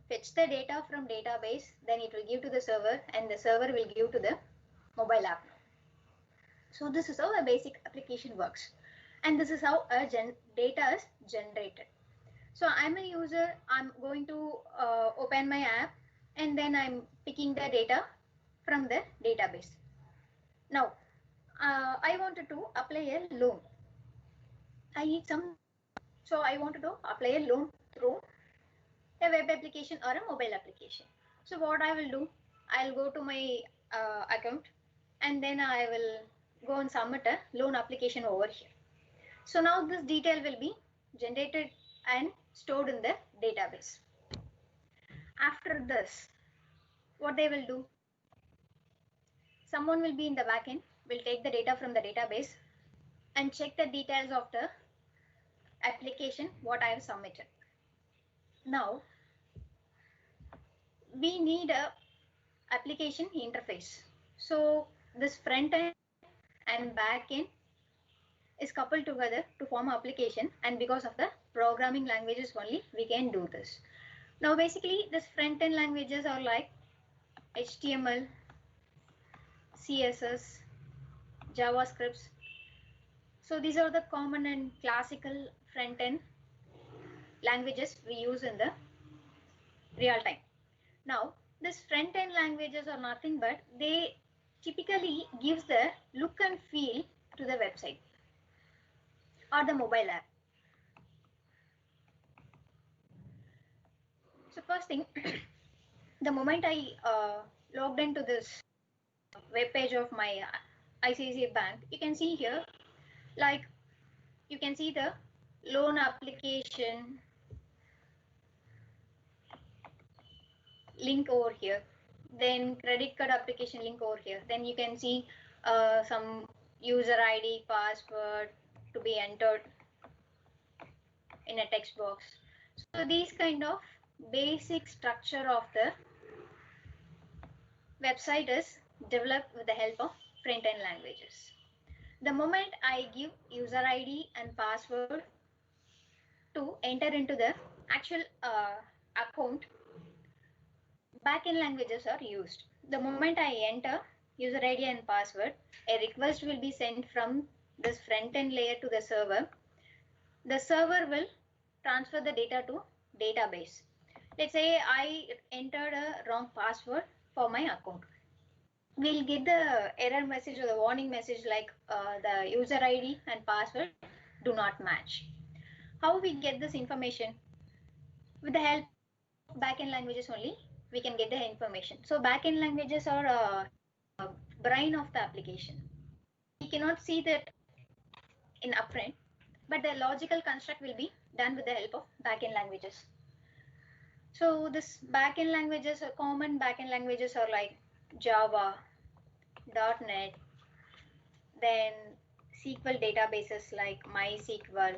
fetch the data from database, then it will give to the server, and the server will give to the mobile app. So this is how a basic application works, and this is how a data is generated. So I'm a user, I'm going to open my app, and then I'm picking the data from the database. Now I wanted to apply a loan. I need some, so I wanted to apply a loan through a web application or a mobile application. So what I will do, I'll go to my account, and then I will go and submit a loan application over here. So now this detail will be generated and stored in the database. After this, what they will do, someone will be in the backend, will take the data from the database and check the details of the application what I have submitted. Now we need a application interface. So this front end and back end is coupled together to form an application, and because of the programming languages only we can do this. Now basically this front end languages are like HTML, CSS, JavaScript. So these are the common and classical front end languages we use in the real time. Now this front end languages are nothing but they typically gives the look and feel to the website or the mobile app. So first thing, the moment I logged into this web page of my ICICI Bank, you can see here, like you can see the loan application link over here, then credit card application link over here. Then you can see some user ID, password to be entered in a text box. So these kind of basic structure of the website is developed with the help of front-end languages. The moment I give user ID and password to enter into the actual account, backend languages are used. The moment I enter user ID and password, a request will be sent from this front-end layer to the server. The server will transfer the data to database. Let's say I entered a wrong password for my account. We'll get the error message or the warning message like the user ID and password do not match. How we get this information? With the help of backend languages only, we can get the information. So backend languages are brain of the application. We cannot see that in upfront, but the logical construct will be done with the help of backend languages. So this backend languages, common backend languages are like Java, .NET, then SQL databases like MySQL,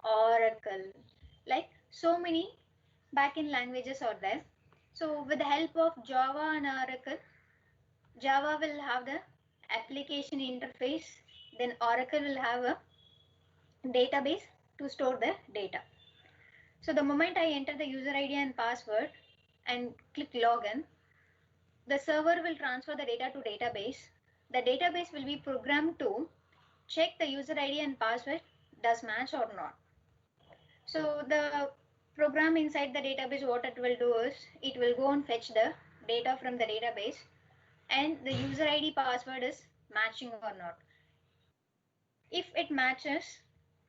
Oracle, like so many backend languages are there. So with the help of Java and Oracle, Java will have the application interface, then Oracle will have a database to store the data. So the moment I enter the user ID and password and click login, the server will transfer the data to database. The database will be programmed to check the user ID and password does match or not. So the program inside the database, what it will do is it will go and fetch the data from the database, and the user ID password is matching or not. If it matches,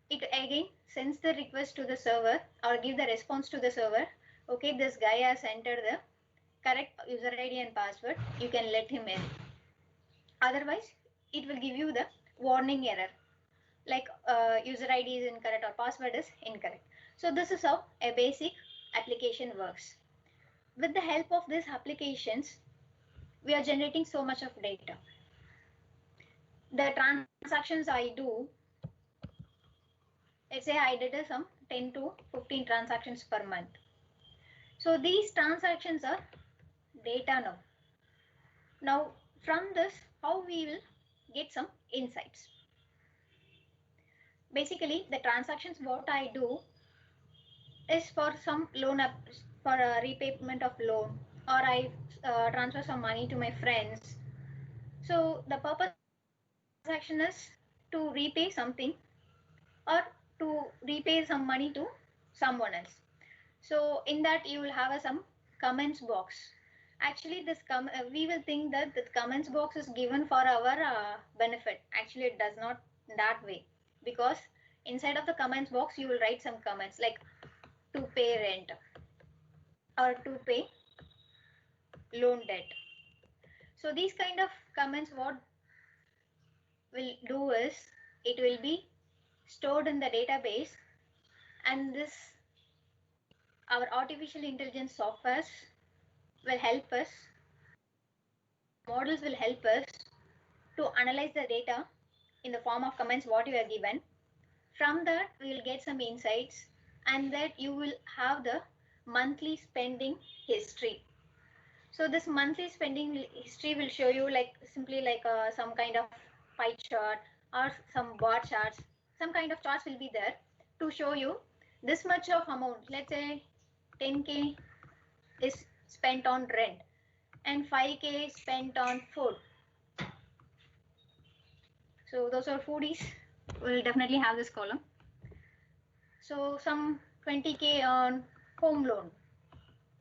it again sends the request to the server or give the response to the server. Okay, this guy has entered the correct user ID and password, you can let him in. Otherwise, it will give you the warning error like user ID is incorrect or password is incorrect. So this is how a basic application works. With the help of these applications, we are generating so much of data. The transactions I do, let's say I did some 10 to 15 transactions per month. So these transactions are data now. Now from this, how we will get some insights. Basically, the transactions what I do is for some loan for a repayment of loan, or I transfer some money to my friends. So the purpose of transaction is to repay something or to repay some money to someone else. So in that you will have some comments box. Actually, we will think that the comments box is given for our benefit. Actually, it does not that way, because inside of the comments box you will write some comments like to pay rent or to pay loan debt. So these kind of comments, what will do is it will be stored in the database, and this our artificial intelligence softwares will help us, models will help us to analyze the data in the form of comments what you are given. From that we will get some insights, and that you will have the monthly spending history. So this monthly spending history will show you like simply like some kind of pie chart or some bar charts. Some kind of charts will be there to show you this much of amount. Let's say 10K is spent on rent and 5K spent on food. So those are foodies will definitely have this column. So some 20K on home loan.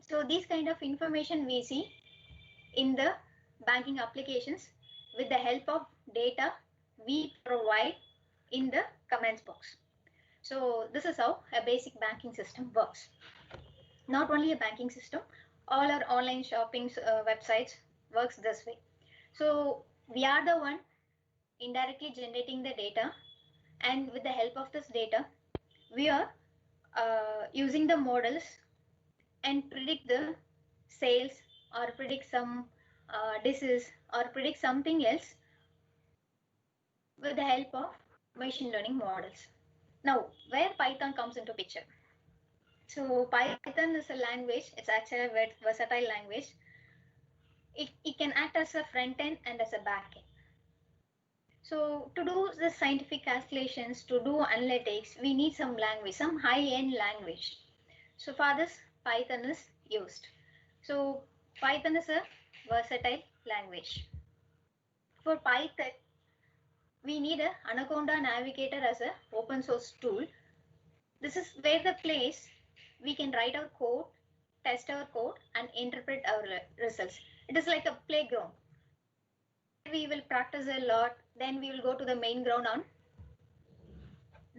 So these kind of information we see in the banking applications with the help of data we provide in the comments box. So this is how a basic banking system works. Not only a banking system, all our online shopping websites works this way. So we are the one indirectly generating the data, and with the help of this data we are using the models and predict the sales, or predict some disease, or predict something else with the help of machine learning models. Now, where Python comes into picture? So Python is a language, it's actually a versatile language. It can act as a front end and as a back end. So to do the scientific calculations, to do analytics, we need some language, some high-end language. So for this, Python is used. So Python is a versatile language. For Python, we need a Anaconda Navigator as an open source tool. This is where the place we can write our code, test our code, and interpret our results. It is like a playground. We will practice a lot, then we will go to the main ground and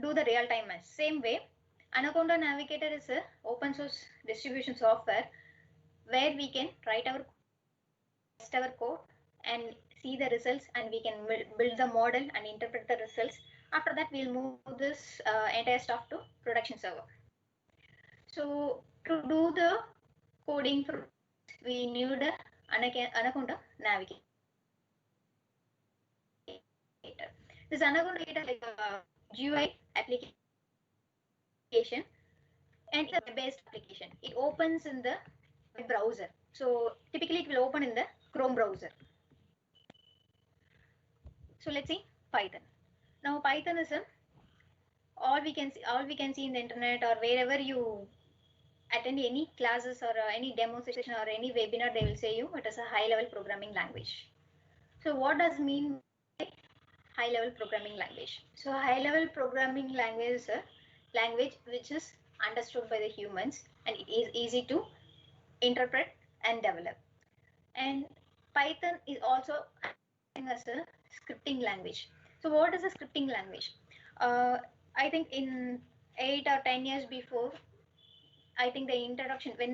do the real-time match. Same way, Anaconda Navigator is a open source distribution software where we can write our test our code and see the results, and we can build the model and interpret the results. After that, we'll move this entire stuff to production server. So to do the coding, we need a Anaconda Navigator. This Anaconda Navigator is like a GUI application, and it's a web-based application. It opens in the web browser. So typically it will open in the Chrome browser. So let's see Python. Now Python is all we can see in the internet, or wherever you attend any classes or any demonstration or any webinar, they will say you it is a high-level programming language. So what does it mean by high-level programming language? So high-level programming language is a language which is understood by the humans, and it is easy to interpret and develop. And Python is also acting as a scripting language. So what is a scripting language? I think in 8 or 10 years before, I think when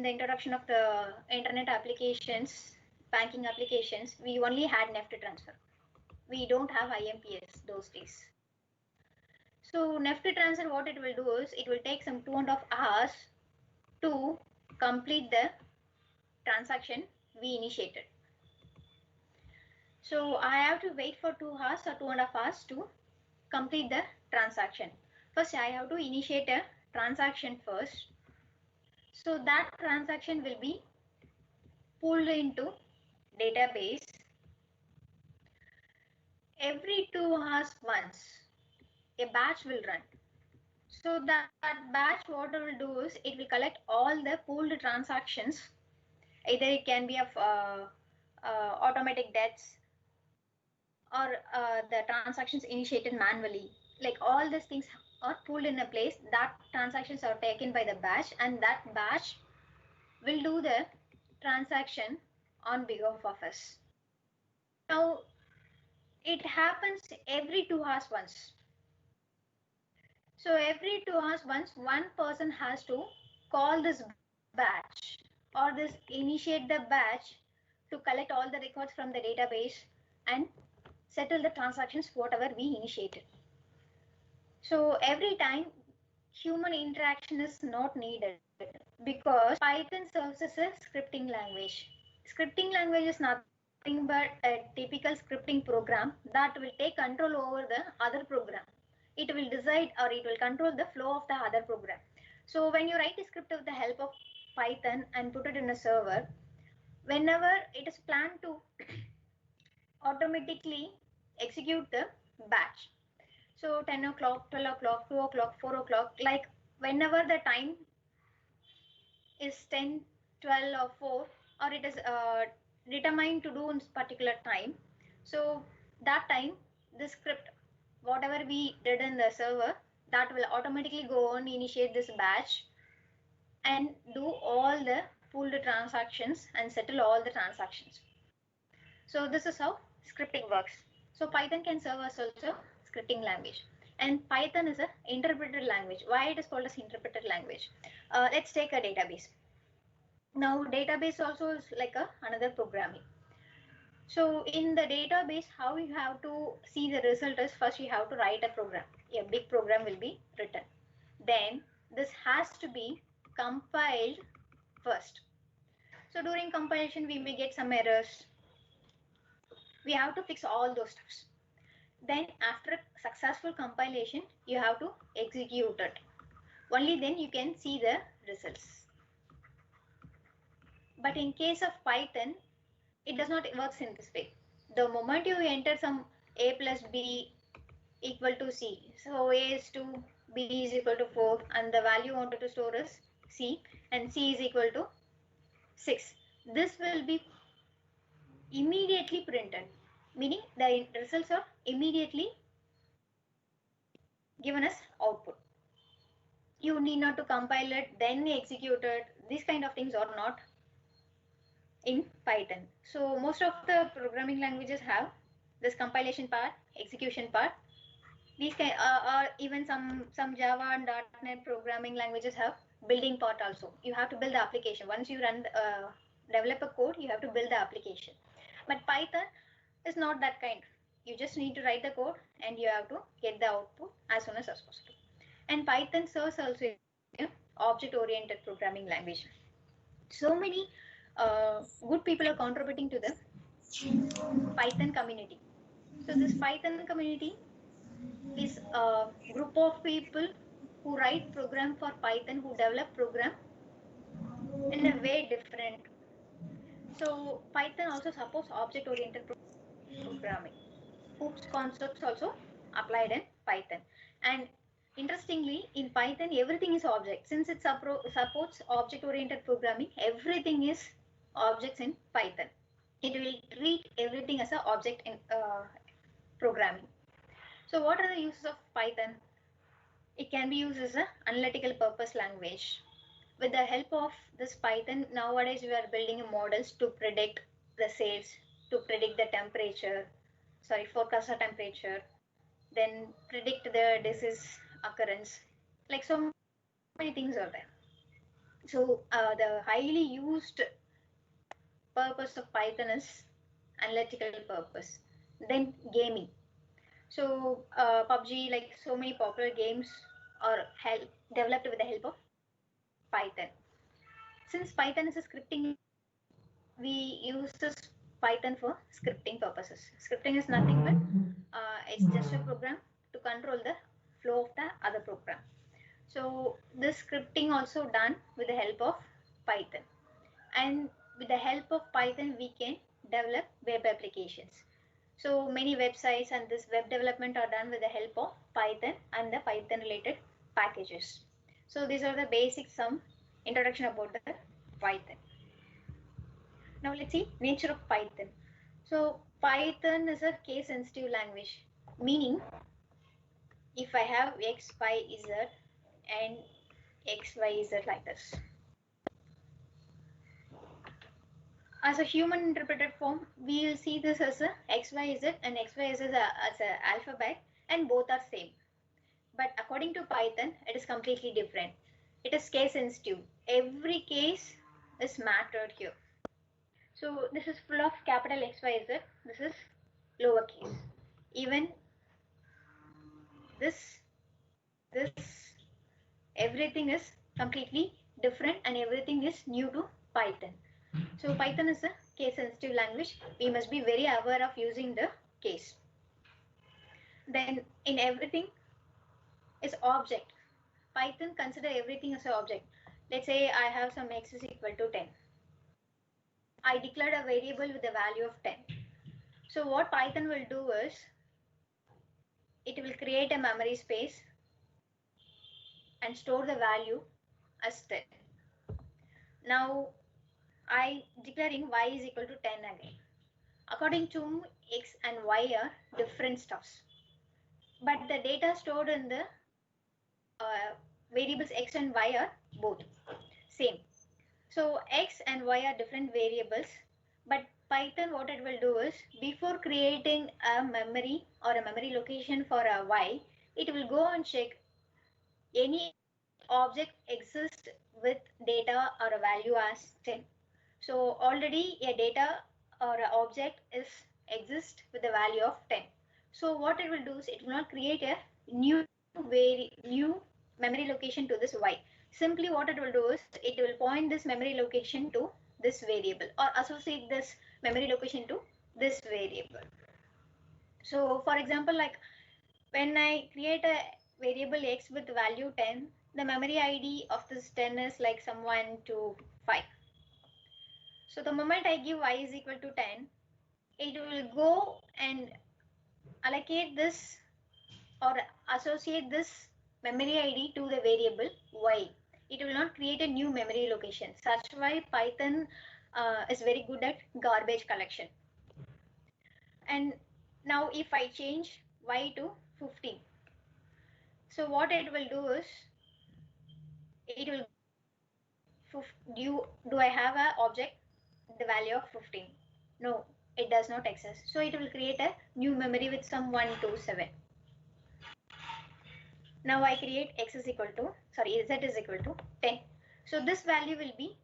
the introduction of the internet applications, banking applications, we only had NEFT transfer. We don't have IMPS those days. So NEFT transfer, what it will do is it will take some 2.5 hours to complete the transaction we initiated. So I have to wait for 2 hours or 2.5 hours to complete the transaction. First, I have to initiate a transaction first. So that transaction will be pulled into database. Every 2 hours once, a batch will run. So that batch, what it will do is it will collect all the pooled transactions. Either it can be of automatic deaths or the transactions initiated manually. Like all these things are pooled in a place. That transactions are taken by the batch, and that batch will do the transaction on behalf of us. Now it happens every 2 hours once. So every 2 hours once, one person has to call this batch or this initiate the batch to collect all the records from the database and settle the transactions whatever we initiated. So every time human interaction is not needed because Python serves as a scripting language. Scripting language is nothing but a typical scripting program that will take control over the other program. It will decide or it will control the flow of the other program. So when you write a script with the help of Python and put it in a server, whenever it is planned to automatically execute the batch. So 10 o'clock, 12 o'clock, 2 o'clock, 4 o'clock, like whenever the time is 10, 12 or 4, or it is determined to do in particular time. So that time, the script, whatever we did in the server, that will automatically go on, initiate this batch and do all the pooled transactions and settle all the transactions. So this is how scripting works. So Python can serve as also scripting language. And Python is a interpreted language. Why it is called as interpreted language? Let's take a database. Now database also is like another programming. So in the database, how you have to see the result is first you have to write a program. A big program will be written. Then this has to be compiled first. So during compilation, we may get some errors. We have to fix all those stuffs. Then after successful compilation, you have to execute it. Only then you can see the results. But in case of Python, it does not work in this way. The moment you enter some a plus b equal to c, so a is 2, b is equal to 4, and the value wanted to store is c, and c is equal to 6. This will be immediately printed, meaning the results are immediately given as output. You need not to compile it, then execute it. These kind of things are not in Python. So most of the programming languages have this compilation part, execution part. These kind, or even some Java and .NET programming languages have building part also. You have to build the application. Once you run develop a code, you have to build the application. But Python is not that kind. You just need to write the code and you have to get the output as soon as possible. And Python serves also object-oriented programming language. So many good people are contributing to the Python community. So this Python community is a group of people who write program for Python, who develop program in a way different. So Python also supports object-oriented programming, whose concepts also applied in Python. And interestingly, in Python, everything is object. Since it supports object-oriented programming, everything is objects in Python. It will treat everything as an object in programming. So what are the uses of Python? It can be used as an analytical purpose language. With the help of this Python, nowadays we are building models to predict the sales, to predict the temperature, forecast the temperature, then predict the disease occurrence. Like so many things are there. So the highly used purpose of Python is analytical purpose. Then gaming. So PUBG, like so many popular games are developed with the help of Python. Since Python is a scripting, we use this Python for scripting purposes. Scripting is nothing but it's just a program to control the flow of the other program. So this scripting also done with the help of Python. And with the help of Python, we can develop web applications. So many websites and this web development are done with the help of Python and the Python related packages. So these are the basic some introduction about the Python. Now let's see nature of Python. So Python is a case sensitive language, meaning if I have x, y, z and x, y, z like this. As a human interpreted form, we will see this as a x, y, z and x, y, z as a alphabet, and both are same. But according to Python, it is completely different. It is case sensitive. Every case is mattered here. So this is full of capital X, Y, Z. This is lowercase. Even this, everything is completely different and everything is new to Python. So Python is a case sensitive language. We must be very aware of using the case. Then in everything is object. Python consider everything as an object. Let's say I have some x is equal to 10. I declared a variable with the value of 10. So what Python will do is, it will create a memory space and store the value as 10. Now I declaring y is equal to 10 again. According to me, x and y are different stuffs, but the data stored in the variables x and y are both same. So x and y are different variables, but Python what it will do is, before creating a memory or a memory location for a y, it will go and check any object exists with data or a value as 10. So already a data or an object is exists with the value of 10. So what it will do is, it will not create a new memory location to this y. Simply what it will do is, it will point this memory location to this variable or associate this memory location to this variable. So for example, like when I create a variable x with value 10, the memory ID of this 10 is like some 1, 2, 5. So the moment I give y is equal to 10, it will go and allocate this or associate this memory ID to the variable y. It will not create a new memory location. Such why Python is very good at garbage collection. And now if I change y to 15, so what it will do is, it will do I have a object the value of 15? No, it does not exist. So it will create a new memory with some 1, 2, 7. Now I create x is equal to, sorry, z is equal to 10. So this value will be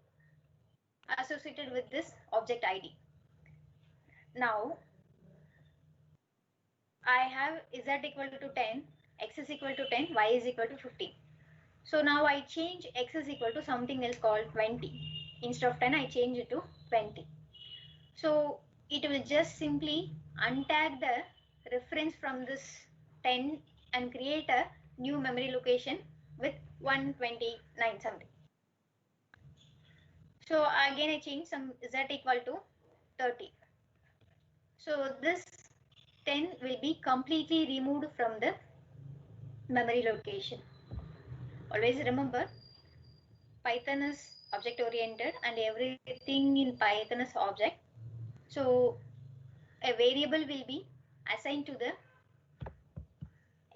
associated with this object ID. Now I have z equal to 10, x is equal to 10, y is equal to 15. So now I change x is equal to something else called 20. Instead of 10, I change it to 20. So it will just simply untag the reference from this 10 and create a new memory location with 129 something. So again I change some z equal to 30. So this 10 will be completely removed from the memory location. Always remember, Python is object oriented and everything in Python is object. So a variable will be assigned to the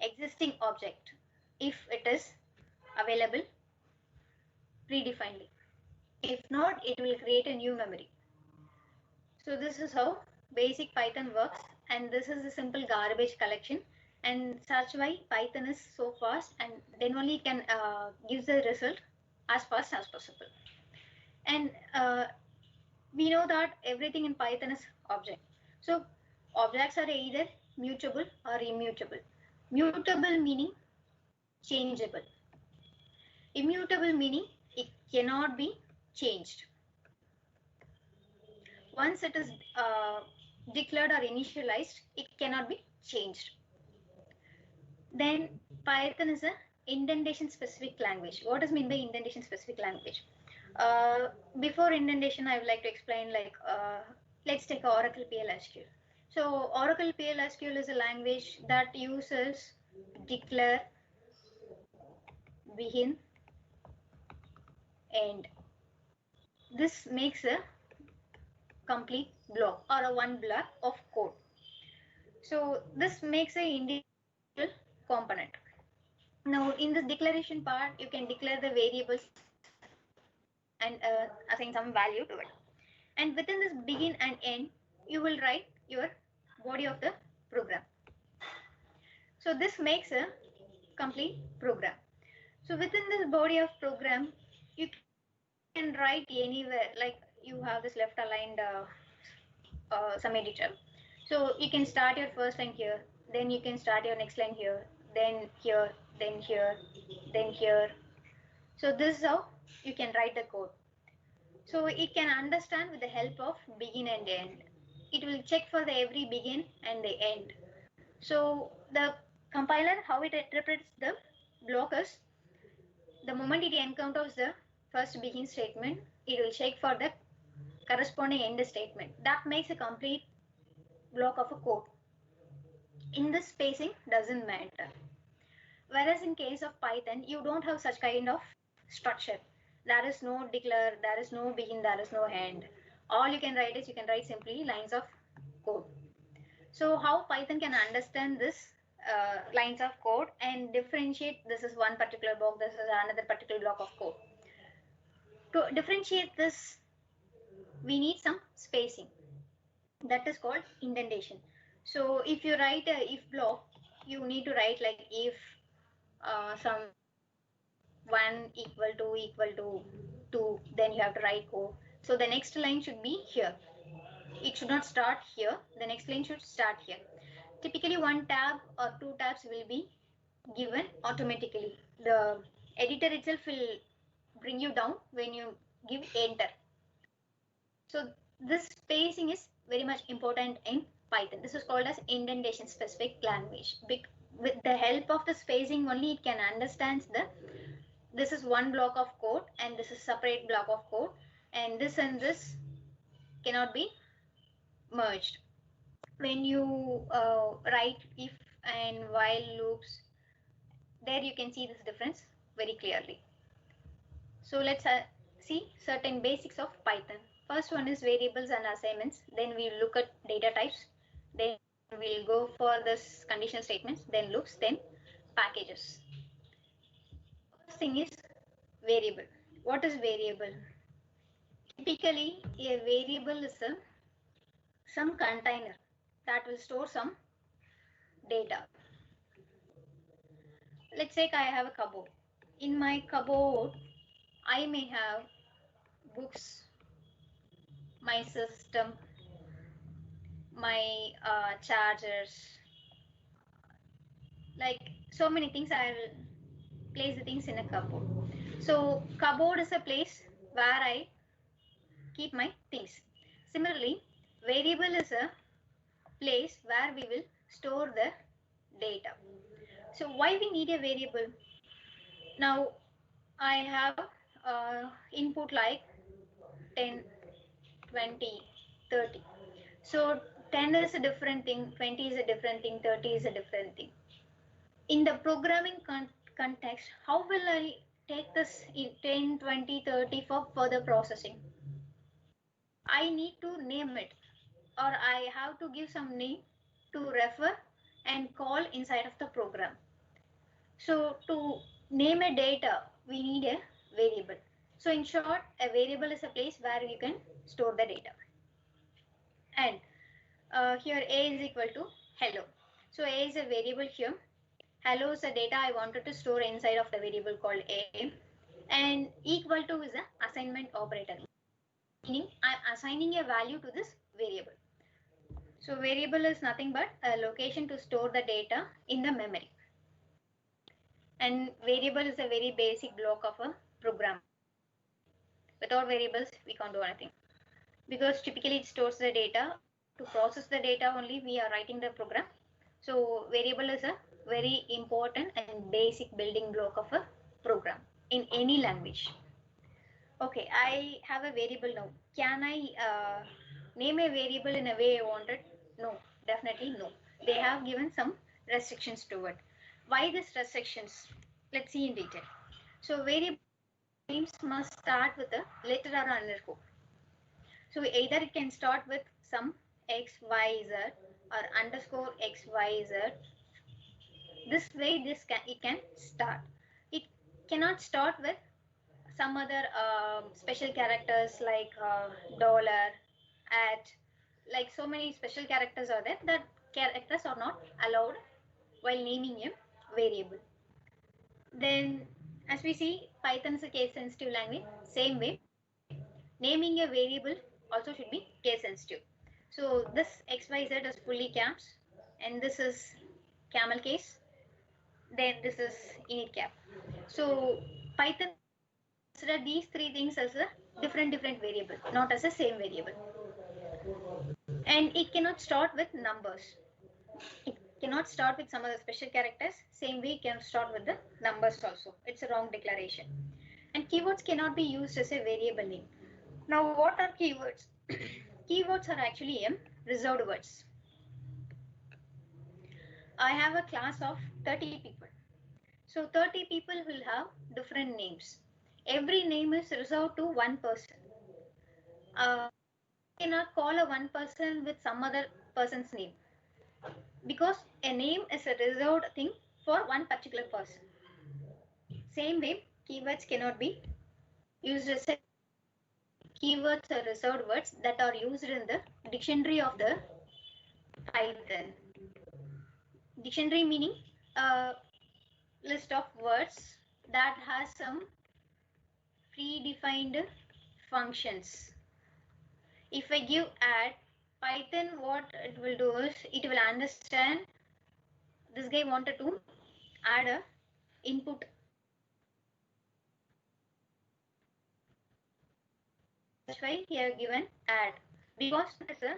existing object if it is available predefinedly. If not, it will create a new memory. So this is how basic Python works, and this is a simple garbage collection, and such why Python is so fast, and then only can give the result as fast as possible. And we know that everything in Python is object. So objects are either mutable or immutable. Mutable meaning changeable. Immutable meaning it cannot be changed. Once it is declared or initialized, it cannot be changed. Then Python is a indentation specific language. What does mean by indentation specific language? Before indentation, I would like to explain, like let's take Oracle PL/SQL. So Oracle PL/SQL is a language that uses declare begin, end. This makes a complete block or a one block of code. So this makes a individual component. Now in this declaration part, you can declare the variables and assign some value to it. And within this begin and end, you will write your body of the program. So this makes a complete program. So within this body of program, you can write anywhere, like you have this left aligned some editor. So you can start your first line here, then you can start your next line here, then here, then here, then here. So this is how you can write the code. So it can understand with the help of begin and end. It will check for the every begin and the end. So the compiler, how it interprets the block is, the moment it encounters the first begin statement, it will check for the corresponding end statement. That makes a complete block of a code. In this spacing doesn't matter. Whereas in case of Python, you don't have such kind of structure. There is no declare, there is no begin, there is no end. All you can write is, you can write simply lines of code. So how Python can understand this lines of code and differentiate, this is one particular block, this is another particular block of code. To differentiate this, we need some spacing. That is called indentation. So if you write a if block, you need to write like if some 1 equal to 2, then you have to write code. So the next line should be here. It should not start here. The next line should start here. Typically 1 tab or 2 tabs will be given automatically. The editor itself will bring you down when you give enter. So this spacing is very much important in Python. This is called as indentation specific language. With the help of the spacing only, it can understand this is one block of code and this is separate block of code, and this cannot be merged. When you write if and while loops, there you can see this difference very clearly. So let's see certain basics of Python. First one is variables and assignments. Then we look at data types. Then we'll go for this conditional statements, then loops, then packages. First thing is variable. What is variable? Typically, a variable is some container that will store some data. Let's say I have a cupboard. In my cupboard, I may have books, my system, my chargers, like so many things. I will place the things in a cupboard. So cupboard is a place where I keep my things. Similarly, variable is a place where we will store the data. So why we need a variable? Now I have input like 10, 20, 30. So 10 is a different thing, 20 is a different thing, 30 is a different thing. In the programming context, how will I take this 10, 20, 30 for further processing? I need to name it, or I have to give some name to refer and call inside of the program. So to name a data, we need a variable. So in short, a variable is a place where you can store the data. And here a is equal to hello. So a is a variable here. Hello is the data I wanted to store inside of the variable called a. And equal to is the assignment operator, meaning I'm assigning a value to this variable. So variable is nothing but a location to store the data in the memory. And variable is a very basic block of a program. Without variables, we can't do anything, because typically it stores the data. To process the data only, we are writing the program. So variable is a very important and basic building block of a program in any language. Okay, I have a variable now. Can I name a variable in a way I wanted? No, definitely no. They have given some restrictions to it. Why these restrictions? Let's see in detail. So variable names must start with a letter or underscore. So either it can start with some x, y, z or underscore x, y, z. This way it can start. It cannot start with some other special characters like dollar, at, like so many special characters are there. That characters are not allowed while naming a variable. Then as we see, Python is a case sensitive language. Same way, naming a variable also should be case sensitive. So this XYZ is fully caps, and this is camel case, then this is init cap. So Python consider these three things as a different variable, not as a same variable. And it cannot start with numbers. It cannot start with some other special characters. Same way it can start with the numbers also. It's a wrong declaration. And keywords cannot be used as a variable name. Now what are keywords? Keywords are actually reserved words. I have a class of 30 people. So 30 people will have different names. Every name is reserved to one person. Cannot call a one person with some other person's name, because a name is a reserved thing for one particular person. Same way, keywords cannot be used as a keywords are reserved words that are used in the dictionary of the Python. Dictionary meaning a list of words that has some predefined functions. If I give add, Python, what it will do is it will understand this guy wanted to add a input. That's why here given add, because it's a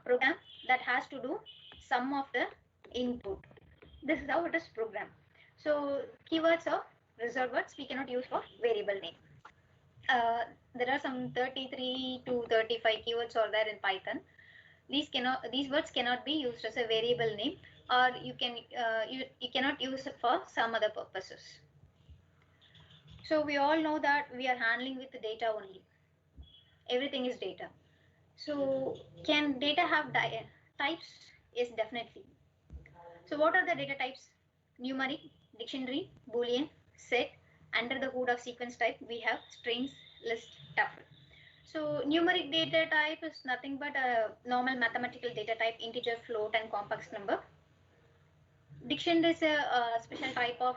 program that has to do sum of the input. This is how it is programmed. So keywords are reserved words we cannot use for variable name. There are some 33 to 35 keywords are there in Python. These words cannot be used as a variable name, or you cannot use it for some other purposes. So we all know that we are handling with the data only. Everything is data. So can data have types? Yes, definitely. So what are the data types? Numeric, dictionary, boolean, set. Under the hood of sequence type, we have strings, list, tuple. So numeric data type is nothing but a normal mathematical data type, integer, float, and complex number. Dictionary is a special type of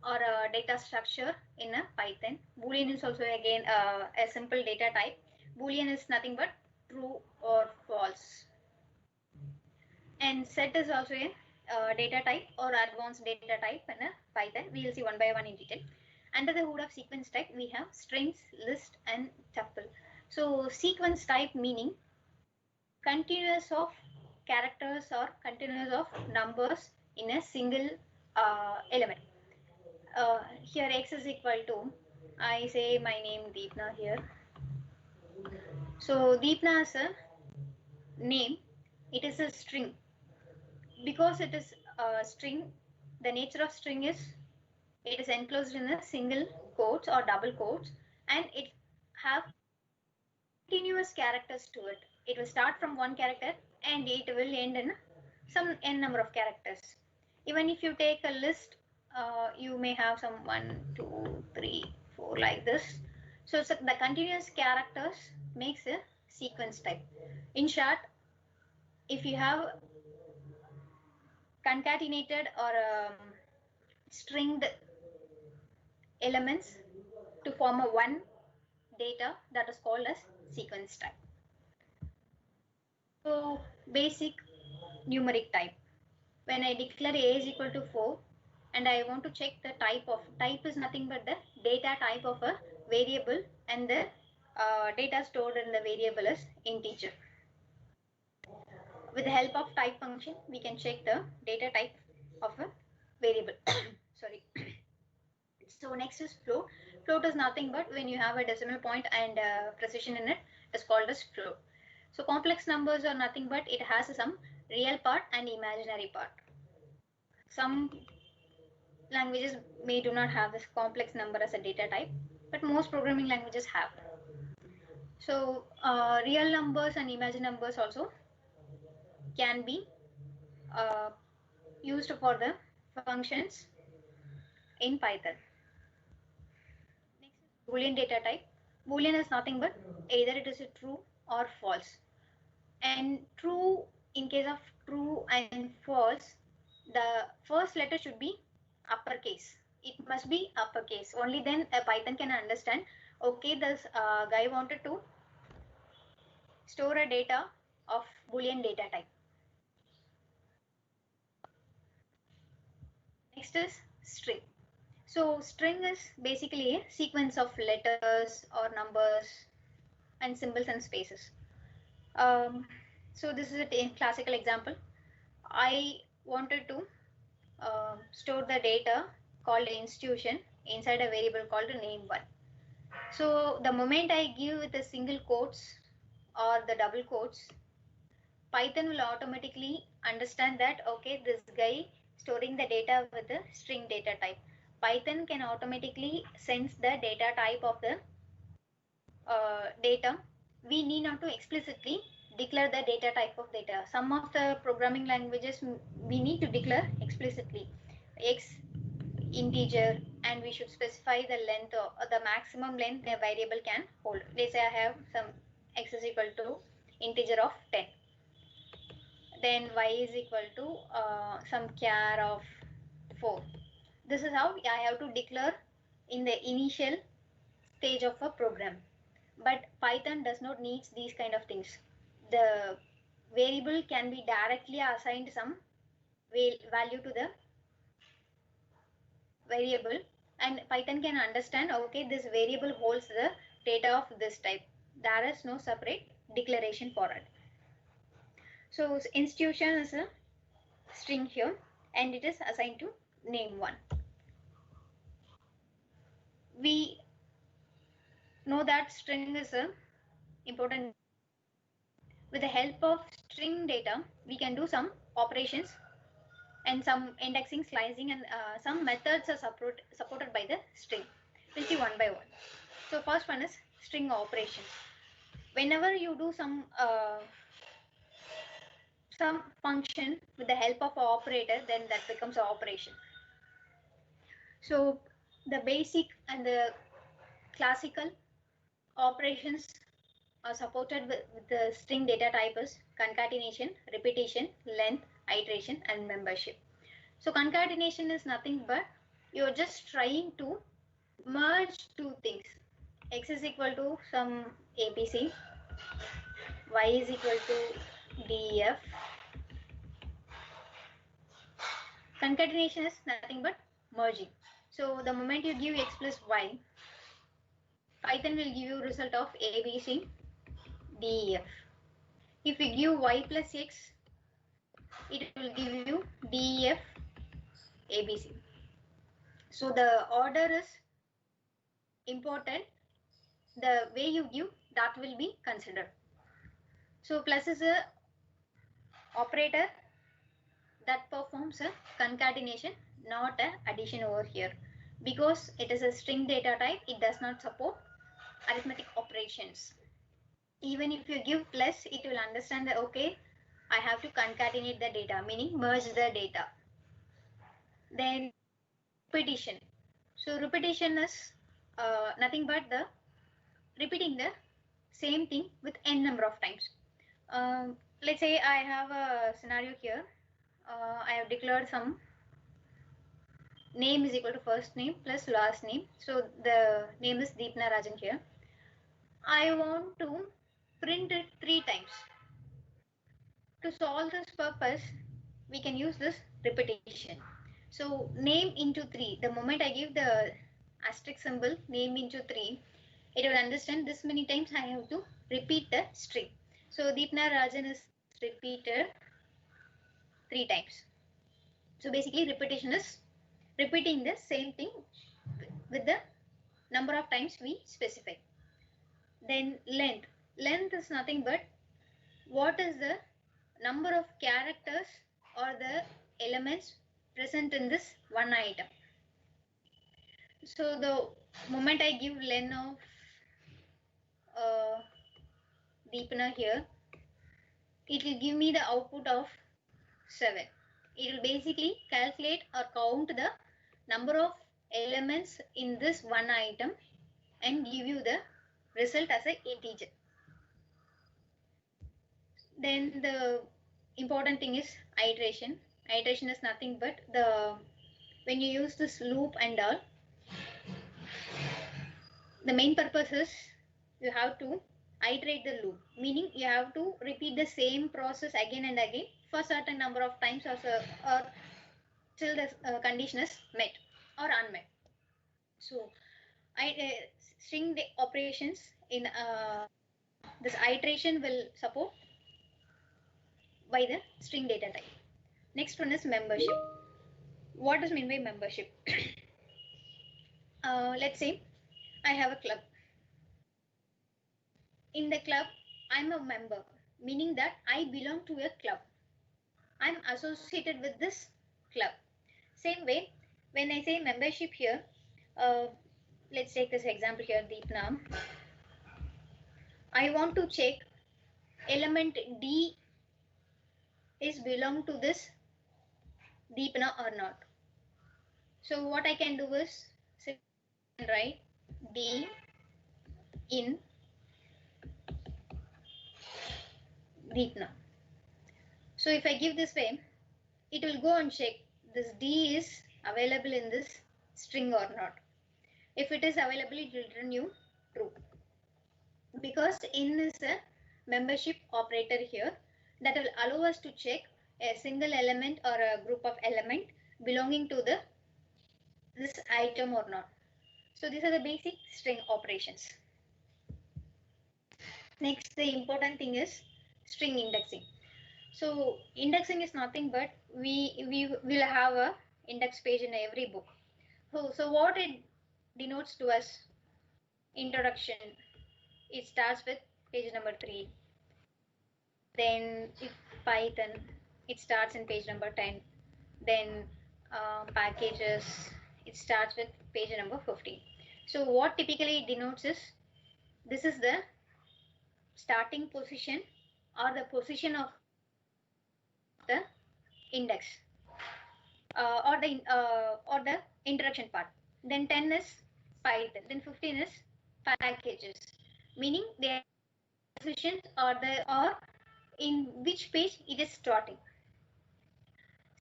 or a data structure in a Python. Boolean is also again a simple data type. Boolean is nothing but true or false. And set is also a data type or advanced data type in a Python. We will see one by one in detail. Under the hood of sequence type, we have strings, list, and tuple. So sequence type meaning continuous of characters or continuous of numbers in a single element. Here x is equal to, I say my name Deepna here. So Deepna is a name. It is a string. Because it is a string, the nature of string is it is enclosed in a single quotes or double quotes, and it have continuous characters to it. It will start from one character and it will end in some n number of characters. Even if you take a list, you may have some 1, 2, 3, 4 like this. So the continuous characters makes a sequence type. In short, if you have concatenated or stringed elements to form a one data, that is called as sequence type. So basic numeric type. When I declare a is equal to 4 and I want to check the type is nothing but the data type of a variable, and the data stored in the variable is integer. With the help of type function, we can check the data type of a variable. Sorry. So next is float. Float is nothing but when you have a decimal point and precision in it, is called as float. So complex numbers are nothing but it has some real part and imaginary part. Some languages may do not have this complex number as a data type, but most programming languages have. So real numbers and imaginary numbers also can be uh, used for the functions in Python. Next is Boolean data type. Boolean is nothing but either it is a true or false. And true, in case of true and false, the first letter should be uppercase. It must be uppercase. Only then a Python can understand, okay, this guy wanted to store a data of Boolean data type. Next is string. So string is basically a sequence of letters or numbers and symbols and spaces. So this is a classical example. I wanted to store the data called institution inside a variable called name1. So the moment I give with a single quotes or the double quotes, Python will automatically understand that, okay, this guy storing the data with a string data type. Python can automatically sense the data type of the data. We need not to explicitly declare the data type of data. Some of the programming languages we need to declare explicitly x integer, and we should specify the length or the maximum length a variable can hold. Let's say I have some x is equal to integer of 10, then y is equal to some char of 4. This is how I have to declare in the initial stage of a program. But Python does not need these kind of things. The variable can be directly assigned some value to the variable, and Python can understand, okay, this variable holds the data of this type. There is no separate declaration for it. So institution is a string here, and it is assigned to name1. We know that string is a important. With the help of string data, we can do some operations and some indexing, slicing, and some methods are supported by the string. We'll see one by one. So first one is string operations. Whenever you do some function with the help of an operator, then that becomes an operation. So the basic and the classical operations are supported with the string data type is concatenation, repetition, length, iteration, and membership. So concatenation is nothing but you're just trying to merge two things. X is equal to some ABC, Y is equal to DEF. Concatenation is nothing but merging. So the moment you give X plus Y, Python will give you result of ABC, DEF. If you give Y plus X, it will give you DEF, ABC. So the order is important. The way you give, that will be considered. So plus is a operator that performs a concatenation, not a addition over here. Because it is a string data type, it does not support arithmetic operations. Even if you give plus, it will understand that, okay, I have to concatenate the data, meaning merge the data. Then repetition. So repetition is nothing but the repeating the same thing with n number of times. Let's say I have a scenario here. I have declared some name is equal to first name plus last name. So the name is Deepna Rajan here. I want to print it 3 times. To solve this purpose, we can use this repetition. So name into 3. The moment I give the asterisk symbol name into 3, it will understand this many times I have to repeat the string. So Deepna Rajan is repeated 3 times. So basically repetition is repeating the same thing with the number of times we specify. Then length. Length is nothing but what is the number of characters or the elements present in this one item. So the moment I give len of deepener here, it will give me the output of 7. It will basically calculate or count the number of elements in this one item and give you the result as an integer. Then the important thing is iteration. Iteration is nothing but when you use this loop and all, the main purpose is you have to iterate the loop, meaning you have to repeat the same process again and again for certain number of times or till the condition is met or unmet. So string the operations in this iteration will support by the string data type. Next one is membership. What does mean by membership? Let's say I have a club. In the club, I'm a member, meaning that I belong to a club. I'm associated with this club. Same way, when I say membership here, uh, let's take this example here, Deepna. I want to check element D is belong to this Deepna or not. So what I can do is write D in Deepna. So if I give this way, it will go and check this D is available in this string or not. If it is available, it will return you true. Because in is a membership operator here that will allow us to check a single element or a group of element belonging to this item or not. So these are the basic string operations. Next, the important thing is string indexing. So indexing is nothing but we will have a index page in every book. So what it denotes to us, introduction, it starts with page number 3. Then if Python, it starts in page number 10. Then packages, it starts with page number 15. So what typically it denotes is this is the starting position or the position of the index or the introduction part. Then 10 is Python. Then 15 is packages, meaning the positions or in which page it is starting.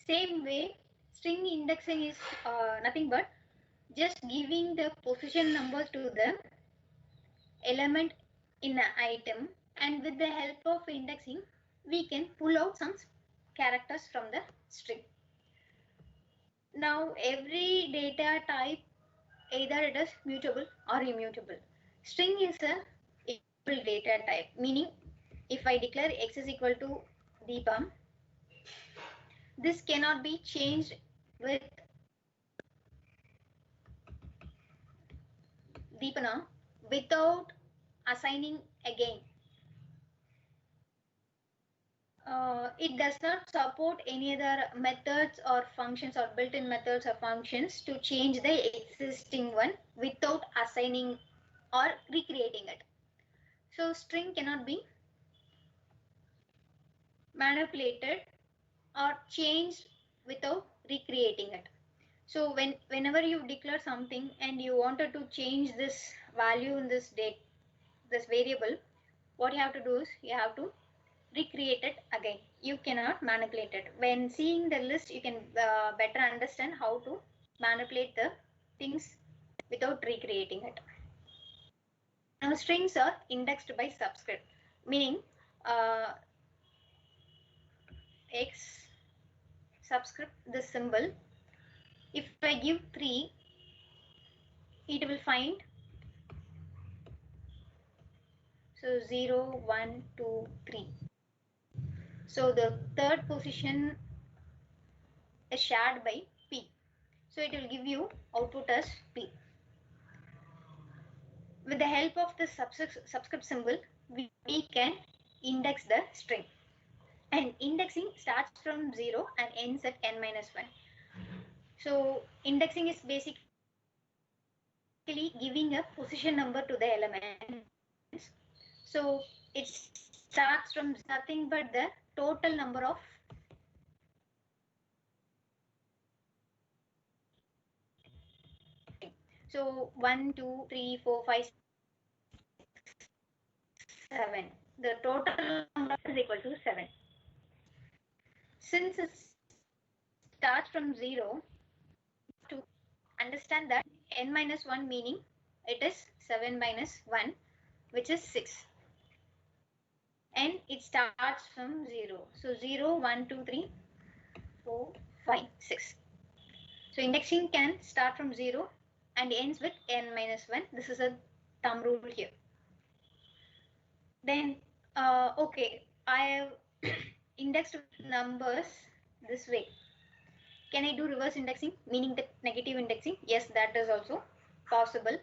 Same way, string indexing is nothing but just giving the position number to the element in an item, and with the help of indexing we can pull out some characters from the string. Now every data type, either it is mutable or immutable. String is a immutable data type, meaning if I declare x is equal to Deepam, this cannot be changed with Deepana without assigning again. It does not support any other methods or functions or built-in methods or functions to change the existing one without assigning or recreating it. So string cannot be manipulated or changed without recreating it. So whenever you declare something and you wanted to change this value in this variable, what you have to do is you have to recreate it again. You cannot manipulate it. When seeing the list, you can better understand how to manipulate the things without recreating it. Now strings are indexed by subscript, meaning x subscript the symbol. If I give 3, it will find so 0, 1, 2, 3. So the third position is shared by P. So it will give you output as P. With the help of the subscript symbol, we can index the string. And indexing starts from 0 and ends at n-1. So indexing is basically automatically giving a position number to the elements. So it starts from nothing but the total number of so 1, 2, 3, 4, 5, 7. The total number is equal to 7. Since it starts from 0, to understand that n minus 1 meaning it is 7 minus 1, which is 6. And it starts from 0. So 0, 1, 2, 3, 4, 5, 6. So indexing can start from 0 and ends with n minus 1. This is a thumb rule here. Then, okay, I have indexed numbers this way. Can I do reverse indexing, meaning the negative indexing? Yes, that is also possible.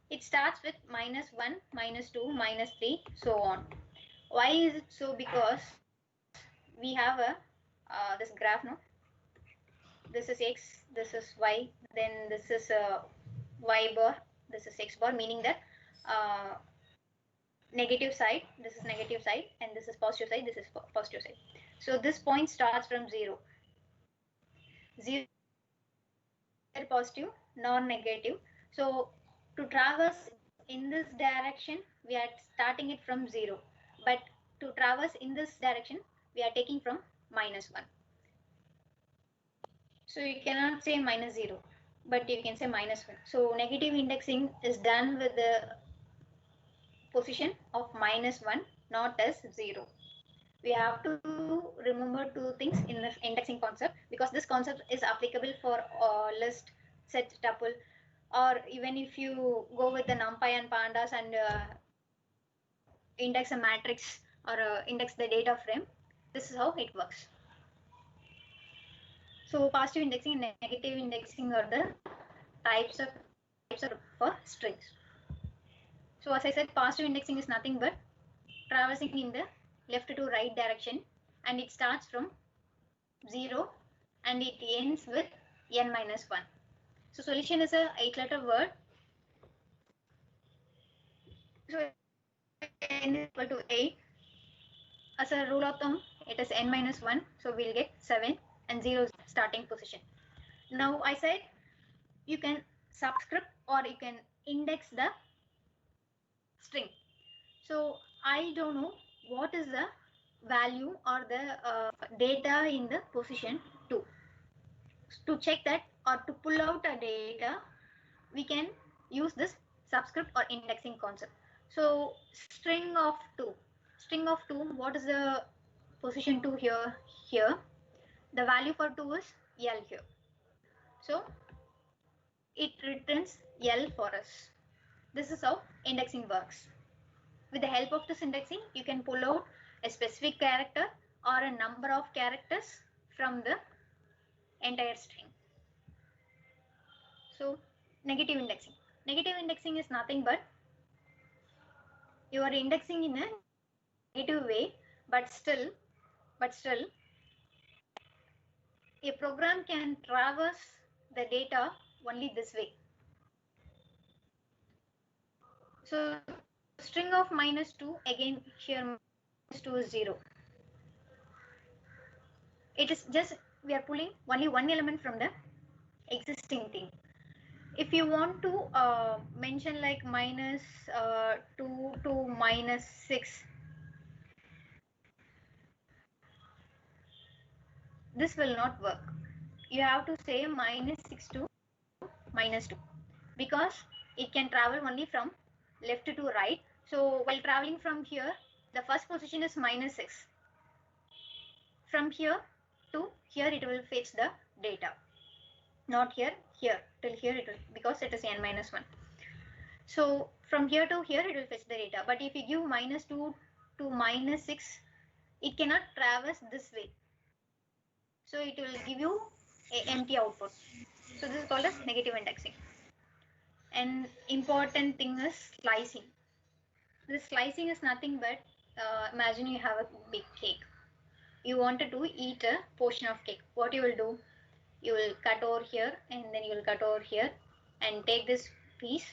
It starts with -1, -2, -3, so on. Why is it so? Because we have a this graph, no? This is x, this is y, then this is a y bar, this is x bar, meaning that negative side, this is negative side, and this is positive side, this is positive side. So this point starts from 0. 0 positive, non-negative. So to traverse in this direction, we are starting it from 0. But to traverse in this direction, we are taking from -1. So you cannot say -0, but you can say -1. So negative indexing is done with the position of -1, not as 0. We have to remember two things in the indexing concept, because this concept is applicable for list, set, tuple, or even if you go with the NumPy and pandas and index a matrix or index the data frame. This is how it works. So positive indexing and negative indexing are the types of for strings. So as I said, positive indexing is nothing but traversing in the left to right direction, and it starts from 0 and it ends with n minus 1. So solution is a 8-letter word. So n is equal to 8. As a rule of thumb, it is n minus 1. So we'll get 7 and 0 is starting position. Now I said you can subscript or you can index the string. So I don't know what is the value or the data in the position 2. To check that or to pull out a data, we can use this subscript or indexing concept. So string of 2, what is the position 2 here? Here the value for 2 is L here. So it returns L for us. This is how indexing works. With the help of this indexing, you can pull out a specific character or a number of characters from the entire string. So negative indexing. Negative indexing is nothing but you are indexing in a negative way, but still a program can traverse the data only this way. So string of -2, again here -2 is 0. It is just we are pulling only one element from the existing thing. If you want to mention like -2 to -6, this will not work. You have to say -6 to -2, because it can travel only from left to right. So while traveling from here, the first position is -6. From here to here, it will fetch the data. Not here, till here it will, because it is n minus 1. So from here to here, it will fetch the data. But if you give -2 to -6, it cannot traverse this way. So it will give you an empty output. So this is called as negative indexing. An important thing is slicing. This slicing is nothing but imagine you have a big cake. You wanted to eat a portion of cake. What you will do? You will cut over here and then you will cut over here and take this piece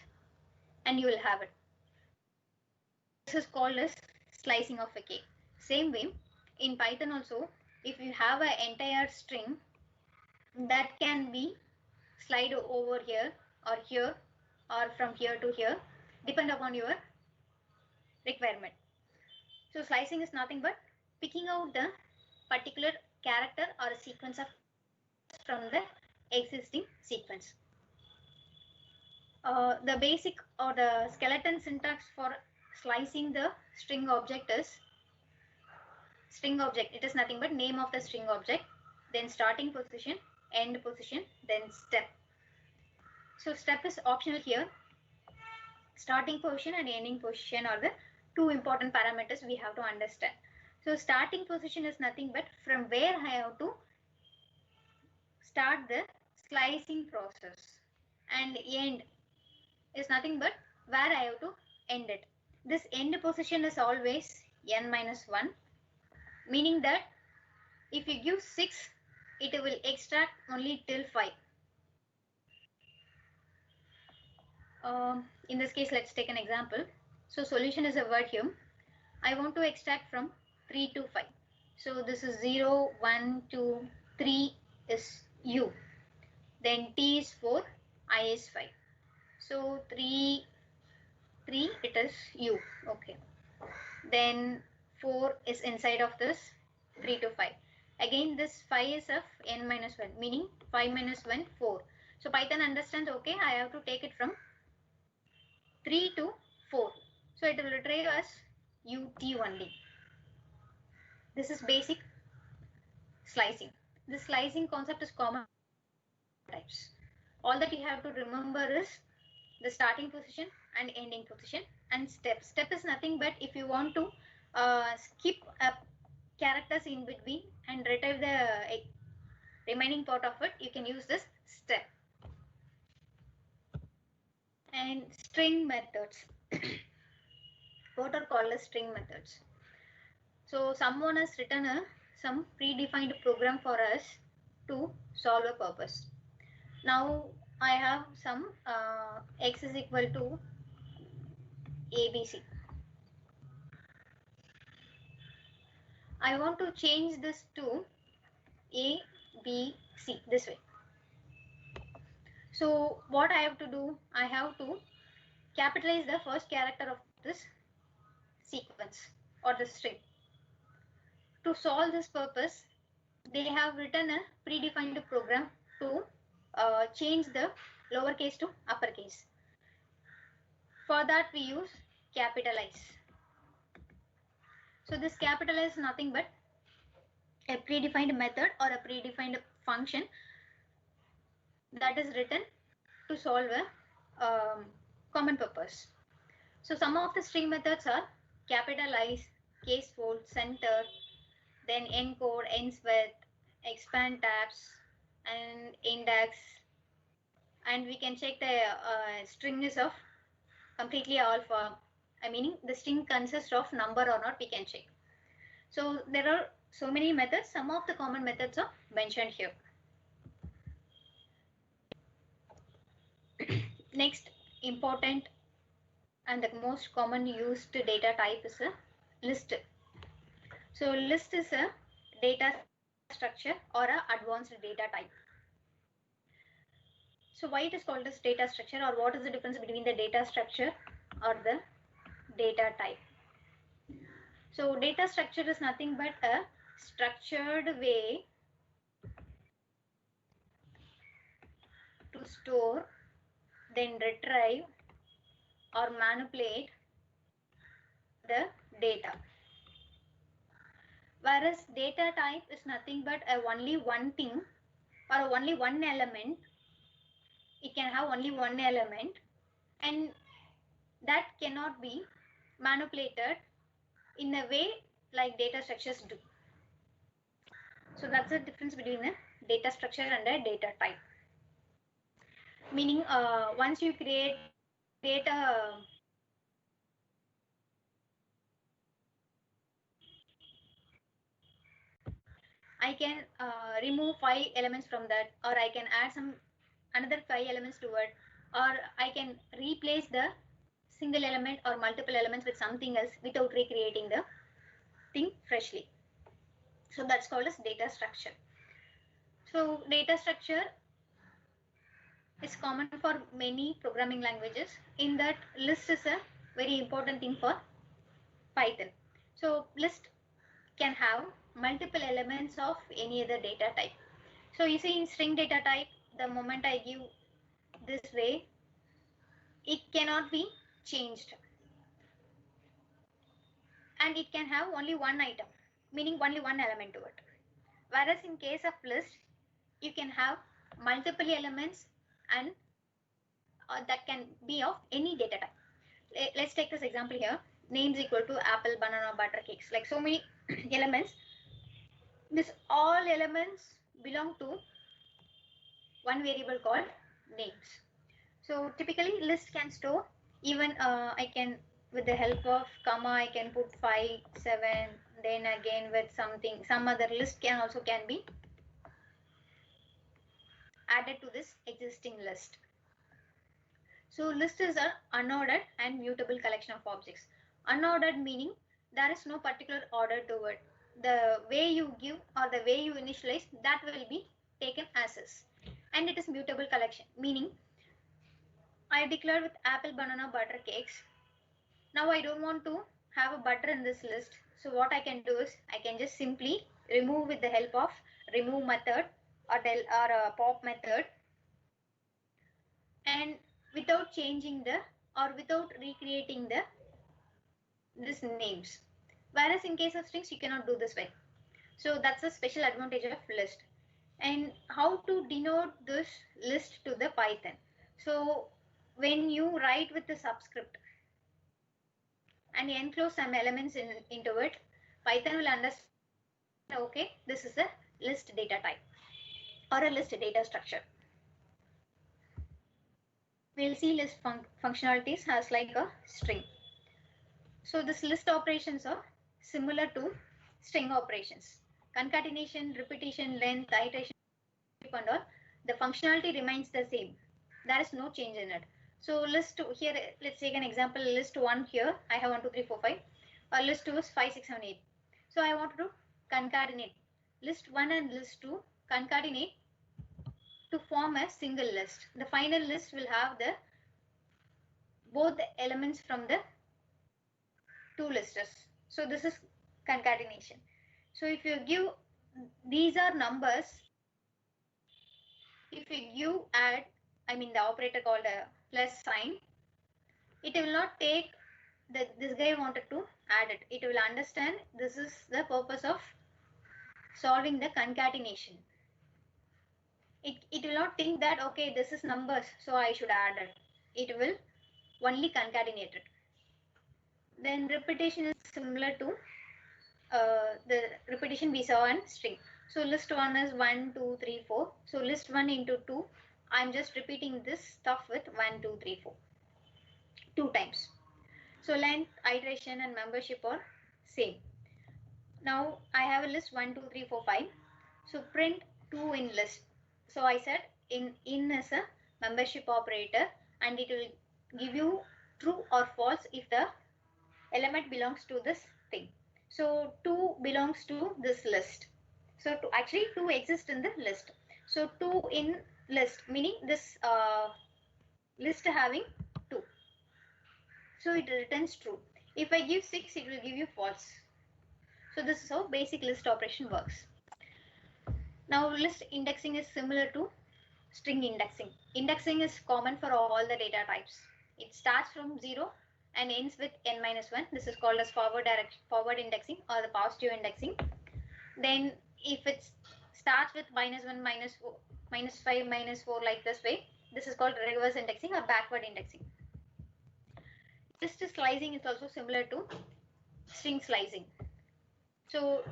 and you will have it. This is called as slicing of a cake. Same way, in Python also, if you have an entire string that can be slide over here or from here to here, depend upon your requirement. So slicing is nothing but picking out the particular character or a sequence of from the existing sequence. The basic or the skeleton syntax for slicing the string object is string object. It is nothing but name of the string object, then starting position, end position, then step. So step is optional here. Starting position and ending position are the two important parameters we have to understand. So starting position is nothing but from where I have to start the slicing process, and end is nothing but where I have to end it. This end position is always n minus 1, meaning that if you give 6, it will extract only till 5. In this case, let's take an example. So solution is a word here. I want to extract from 3 to 5. So this is 0, 1, 2, 3 is U. Then T is 4, I is 5. So 3, it is U. Okay. Then 4 is inside of this 3 to 5. Again, this 5 is of n minus 1, meaning 5 minus 1, 4. So Python understands, okay, I have to take it from 3 to 4. So it will retrieve as UT only. This is basic slicing. This slicing concept is common types. All that you have to remember is the starting position and ending position and step. Step is nothing but if you want to skip characters in between and retrieve the remaining part of it, you can use this step. And string methods. What are called as string methods? So someone has written some predefined program for us to solve a purpose. Now I have some x is equal to ABC. I want to change this to A, B, C this way. So what I have to do, I have to capitalize the first character of this sequence or the string. To solve this purpose, they have written a predefined program to change the lowercase to uppercase. For that we use capitalize. So this capitalize is nothing but a predefined method or a predefined function that is written to solve a common purpose. So some of the string methods are capitalize, case fold, center, then encode, ends with, expand tabs, and index. And we can check the string is of completely all for, meaning the string consists of number or not, we can check. So there are so many methods. Some of the common methods are mentioned here. Next important and the most common used data type is a list. So list is a data structure or a advanced data type. So why it is called as data structure, or what is the difference between the data structure or the data type? So data structure is nothing but a structured way to store, then retrieve or manipulate the data. Whereas data type is nothing but only one thing or only one element. It can have only one element and that cannot be manipulated in a way like data structures do. So that's the difference between a data structure and a data type. Meaning once you create a I can remove 5 elements from that, or I can add some another 5 elements to it, or I can replace the single element or multiple elements with something else without recreating the thing freshly. So that's called as data structure. So data structure is common for many programming languages. In that, list is a very important thing for Python. So list can have multiple elements of any other data type. So you see in string data type, the moment I give this way, it cannot be changed. And it can have only one item, meaning only one element to it. Whereas in case of list, you can have multiple elements and that can be of any data type. Let's take this example here. Names equal to apple, banana, butter, cakes. Like so many elements. This all elements belong to one variable called names. So typically list can store even I can, with the help of comma, I can put 5, 7, then again with something, some other list can also be added to this existing list. So list is an unordered and mutable collection of objects. Unordered meaning there is no particular order to it. The way you give or the way you initialize, that will be taken as is. And it is mutable collection, meaning I declared with apple, banana, butter, cakes. Now I don't want to have a butter in this list. So what I can do is I can just simply remove with the help of remove method or a pop method, and without changing the or without recreating this names. Whereas in case of strings, you cannot do this way. So that's a special advantage of list. And how to denote this list to the Python? So when you write with the subscript and you enclose some elements into it, Python will understand, okay, this is a list data type or a list data structure. We'll see list functionalities as like a string. So this list operations are similar to string operations. Concatenation, repetition, length, iteration, and all, the functionality remains the same. There is no change in it. So list 2 here, let's take an example. List 1 here, I have 1, 2, 3, 4, 5. List 2 is 5, 6, 7, 8. So I want to concatenate list 1 and list 2, concatenate to form a single list. The final list will have both the elements from the two lists. So this is concatenation. So if you give, these are numbers, if you give add, I mean the operator called a plus sign, it will not take that this guy wanted to add it. It will understand this is the purpose of solving the concatenation. It will not think that, okay, this is numbers, so I should add it. It will only concatenate it. Then repetition is similar to the repetition we saw in string. So list 1 is 1, 2, 3, 4. So list 1 into 2, I'm just repeating this stuff with 1, 2, 3, 4. 2 times. So length, iteration and membership are same. Now I have a list 1, 2, 3, 4, 5. So print 2 in list. So I said in is a membership operator and it will give you true or false if the element belongs to this thing. So 2 belongs to this list. So actually 2 exists in the list. So 2 in list, meaning this list having 2. So it returns true. If I give 6, it will give you false. So this is how basic list operation works. Now list indexing is similar to string indexing. Indexing is common for all the data types. It starts from 0 and ends with n-1. This is called as forward indexing or the positive indexing. Then if it starts with -1, -4, -5, -4 like this way, this is called reverse indexing or backward indexing. List slicing is also similar to string slicing. So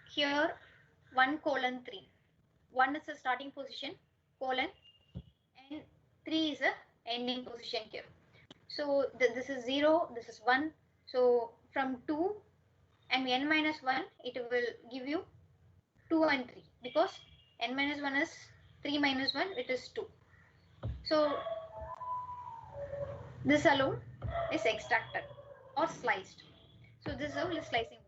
here 1:3. 1 is the starting position, colon, and 3 is the ending position here. So this is 0, this is 1. So from 2 and n-1, it will give you 2 and 3 because n-1 is 3 minus 1, it is 2. So this alone is extracted or sliced. So this is how list slicing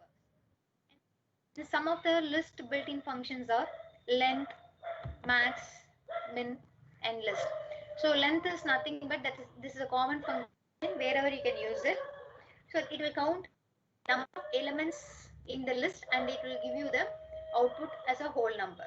works. Some of the list built-in functions are length, max, min, and list. So length is nothing but this is a common function wherever you can use it. So it will count number of elements in the list and it will give you the output as a whole number.